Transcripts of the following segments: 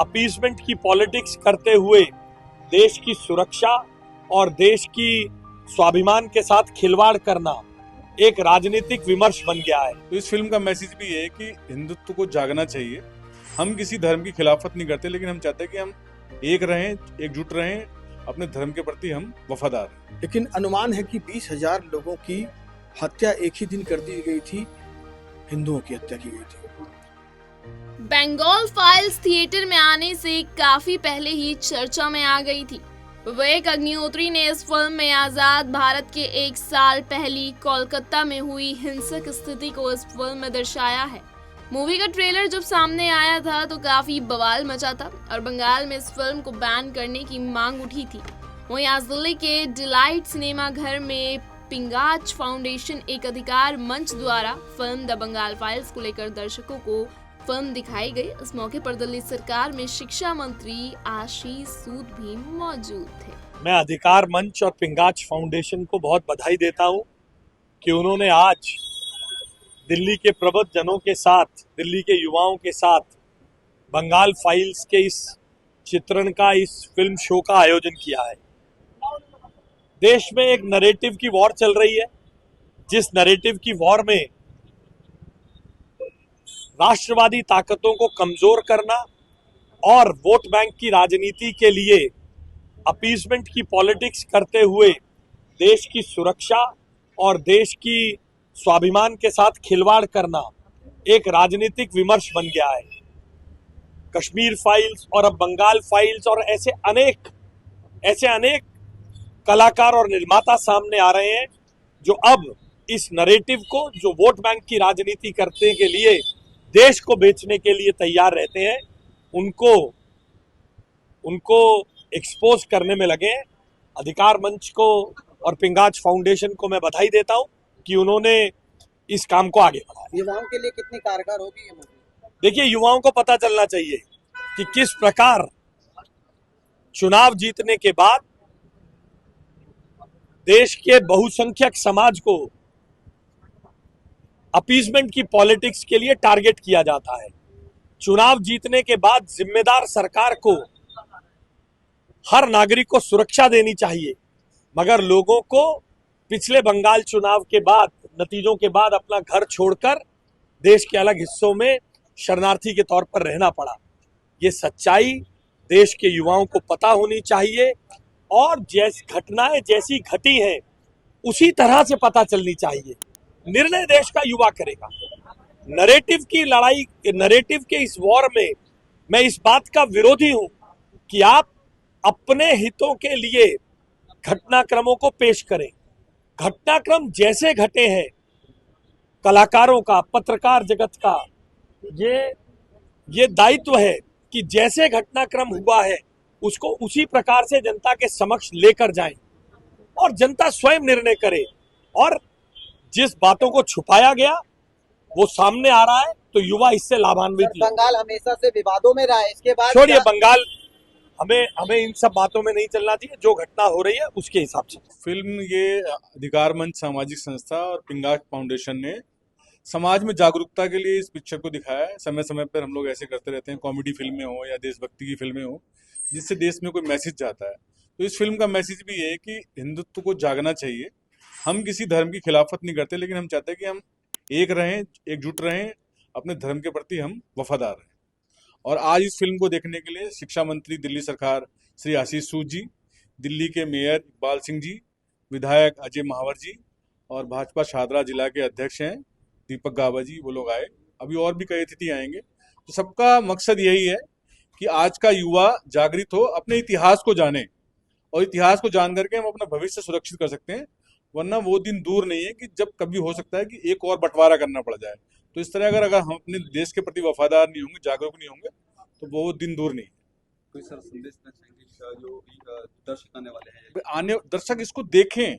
Appeasement की politics करते हुए देश की सुरक्षा और देश की स्वाभिमान के साथ खिलवाड़ करना एक राजनीतिक विमर्श बन गया है। तो इस फिल्म का मैसेज भी ये है कि हिंदुत्व को जागना चाहिए। हम किसी धर्म की खिलाफत नहीं करते, लेकिन हम चाहते हैं कि हम एक रहें, एकजुट रहें, अपने धर्म के प्रति हम वफादार हैं। लेकिन अनुमान है कि 20,000 लोगों की हत्या एक ही दिन कर दी गई थी, हिंदुओं की हत्या की गई थी। बंगाल फाइल्स थिएटर में आने से काफी पहले ही चर्चा में आ गई थी। विवेक अग्निहोत्री ने इस फिल्म में आजाद भारत के 1 साल पहली कोलकाता में हुई हिंसक स्थिति को इस फिल्म में दर्शाया है। मूवी का ट्रेलर जब सामने आया था तो काफी बवाल मचा था और बंगाल में इस फिल्म को बैन करने की मांग उठी थी। वहीं आज दिल्ली के डिलाइट सिनेमा घर में पिंगाच फाउंडेशन एक अधिकार मंच द्वारा फिल्म द बंगाल फाइल्स को लेकर दर्शकों को फिल्म दिखाई गई। इस मौके पर दिल्ली सरकार में शिक्षा मंत्री आशीष सूद भी मौजूद थे। मैं अधिकार मंच और पिंगाच फाउंडेशन को बहुत बधाई देता हूं कि उन्होंने आज दिल्ली के प्रबुद्ध जनों के साथ, दिल्ली के युवाओं के साथ बंगाल फाइल्स के इस चित्रण का, इस फिल्म शो का आयोजन किया है। देश में एक नैरेटिव की वॉर चल रही है, जिस नैरेटिव की वॉर में राष्ट्रवादी ताकतों को कमजोर करना और वोट बैंक की राजनीति के लिए अपीसमेंट की पॉलिटिक्स करते हुए देश की सुरक्षा और देश की स्वाभिमान के साथ खिलवाड़ करना एक राजनीतिक विमर्श बन गया है। कश्मीर फाइल्स और अब बंगाल फाइल्स और ऐसे अनेक कलाकार और निर्माता सामने आ रहे हैं जो अब इस नैरेटिव को, जो वोट बैंक की राजनीति करने के लिए देश को बेचने के लिए तैयार रहते हैं, उनको एक्सपोज करने में लगे हैं। अधिकार मंच को और पिंगाच फाउंडेशन को मैं बधाई देता हूं कि उन्होंने इस काम को आगे बढ़ाया। युवाओं के लिए कितनी कारगर होगी ये मूवी? देखिए, युवाओं को पता चलना चाहिए कि किस प्रकार चुनाव जीतने के बाद देश के बहुसंख्यक समाज को अपीसमेंट की पॉलिटिक्स के लिए टारगेट किया जाता है। चुनाव जीतने के बाद जिम्मेदार सरकार को, हर नागरिक को सुरक्षा देनी चाहिए, मगर लोगों को पिछले बंगाल चुनाव के बाद, नतीजों के बाद अपना घर छोड़कर देश के अलग हिस्सों में शरणार्थी के तौर पर रहना पड़ा। ये सच्चाई देश के युवाओं को पता होनी चाहिए और घटनाएं जैसी घटी हैं उसी तरह से पता चलनी चाहिए। निर्णय देश का युवा करेगा। नैरेटिव की लड़ाई, नैरेटिव के इस वॉर में मैं इस बात का विरोधी हूं कि आप अपने हितों के लिए घटनाक्रमों को पेश करें। घटनाक्रम जैसे घटे हैं, कलाकारों का, पत्रकार जगत का ये दायित्व है कि जैसे घटनाक्रम हुआ है उसको उसी प्रकार से जनता के समक्ष लेकर जाएं और जनता स्वयं निर्णय करे। और जिस बातों को छुपाया गया वो सामने आ रहा है तो युवा इससे लाभान्वित है। बंगाल हमेशा से विवादों में रहा है, इसके बाद छोड़िए बंगाल, हमें इन सब बातों में नहीं चलना चाहिए। जो घटना हो रही है उसके हिसाब से फिल्म ये अधिकार मंच सामाजिक संस्था और पिंगाच फाउंडेशन ने समाज में जागरूकता के लिए इस पिक्चर को दिखाया है। समय समय पर हम लोग ऐसे करते रहते हैं, कॉमेडी फिल्में हो या देशभक्ति की फिल्में हो, जिससे देश में कोई मैसेज जाता है। तो इस फिल्म का मैसेज भी ये है कि हिंदुत्व को जागना चाहिए। हम किसी धर्म की खिलाफत नहीं करते, लेकिन हम चाहते हैं कि हम एक रहें, एकजुट रहें, अपने धर्म के प्रति हम वफादार रहें। और आज इस फिल्म को देखने के लिए शिक्षा मंत्री दिल्ली सरकार श्री आशीष सूद जी, दिल्ली के मेयर इकबाल सिंह जी, विधायक अजय महावर जी और भाजपा शाहदरा जिला के अध्यक्ष हैं दीपक गाबा जी, वो लोग आए। अभी और भी कई अतिथि आएंगे। तो सबका मकसद यही है कि आज का युवा जागृत हो, अपने इतिहास को जाने, और इतिहास को जान करके हम अपना भविष्य सुरक्षित कर सकते हैं। वरना वो दिन दूर नहीं है कि जब कभी हो सकता है कि एक और बंटवारा करना पड़ जाए। तो इस तरह अगर हम अपने देश के प्रति वफादार नहीं होंगे, जागरूक नहीं होंगे, तो वो दिन दूर नहीं है। कोई सर संदेश देना चाहेंगे जो दर्शक आने वाले हैं? आने दर्शक इसको देखें।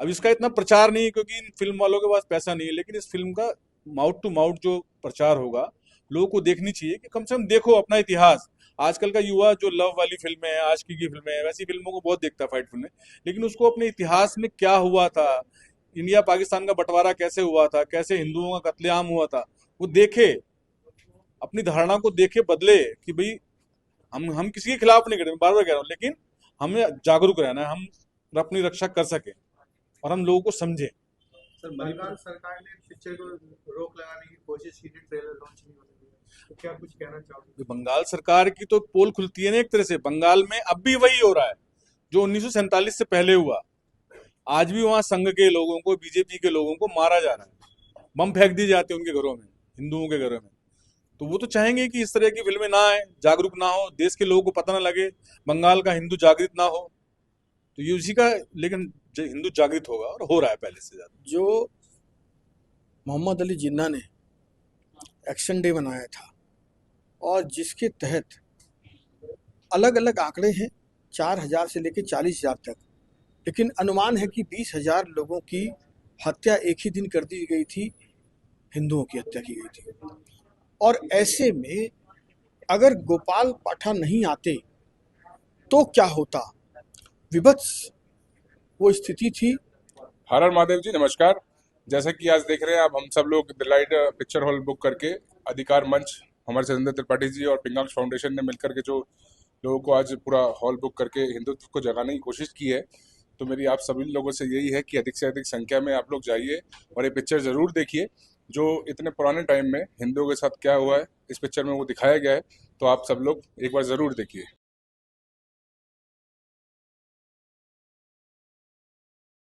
अब इसका इतना प्रचार नहीं है क्योंकि इन फिल्म वालों के पास पैसा नहीं है, लेकिन इस फिल्म का माउथ टू माउथ जो प्रचार होगा, लोगों को देखनी चाहिए कि कम से कम देखो अपना इतिहास। आजकल का युवा जो लव वाली फिल्में हैं, आशिकी की फिल्में हैं, वैसी फिल्मों को बहुत देखता है, फाइट फिल्में, लेकिन उसको अपने इतिहास में क्या हुआ था, इंडिया पाकिस्तान का बंटवारा कैसे हुआ था, कैसे हिंदुओं का कत्लेआम हुआ था, वो देखे, अपनी धारणा को देखे, बदले कि भाई हम किसी के खिलाफ नहीं करते, बार बार कह रहा हूँ, लेकिन हमें जागरूक रहना है, हम अपनी रक्षा कर सके और हम लोगों को समझे। सर बंगाल सरकार ने पिक्चर को रोक लगाने की कोशिश की थी, ट्रेलर लॉन्च नहीं होने दिया, तो क्या कुछ कहना चाहोगे? बंगाल सरकार की तो पोल खुलती है ना एक तरह से। बंगाल में अब भी वही हो रहा है जो 1947 से पहले हुआ। आज भी वहां संघ के लोगों को, बीजेपी के लोगों को मारा जा रहा है, बम फेंक दिए जाते हैं उनके घरों में, हिंदुओं के घरों में। तो वो तो चाहेंगे कि इस तरह की फिल्में ना आए, जागरूक ना हो, देश के लोगों को पता ना लगे, बंगाल का हिंदू जागृत ना हो। तो ये उसी का, लेकिन हिंदू जागृत होगा और हो रहा है पहले से ज्यादा। जो मोहम्मद अली जिन्ना ने एक्शन डे बनाया था और जिसके तहत अलग अलग आंकड़े हैं 4,000 से लेकर 40,000 तक, लेकिन अनुमान है कि 20,000 लोगों की हत्या एक ही दिन कर दी गई थी, हिंदुओं की हत्या की गई थी। और ऐसे में अगर गोपाल पाठक नहीं आते तो क्या होता, विभत्स वो स्थिति थी। हर हर महादेव जी, नमस्कार। जैसा कि आज देख रहे हैं आप, हम सब लोग डिलाइट पिक्चर हॉल बुक करके अधिकार मंच, हमारे सतेंद्र त्रिपाठी जी और पिंगाक्ष फाउंडेशन ने मिलकर के जो लोगों को आज पूरा हॉल बुक करके हिंदुत्व को जगाने की कोशिश की है। तो मेरी आप सभी लोगों से यही है कि अधिक से अधिक संख्या में आप लोग जाइए और ये पिक्चर जरूर देखिए। जो इतने पुराने टाइम में हिंदुओं के साथ क्या हुआ है इस पिक्चर में वो दिखाया गया है, तो आप सब लोग एक बार जरूर देखिए।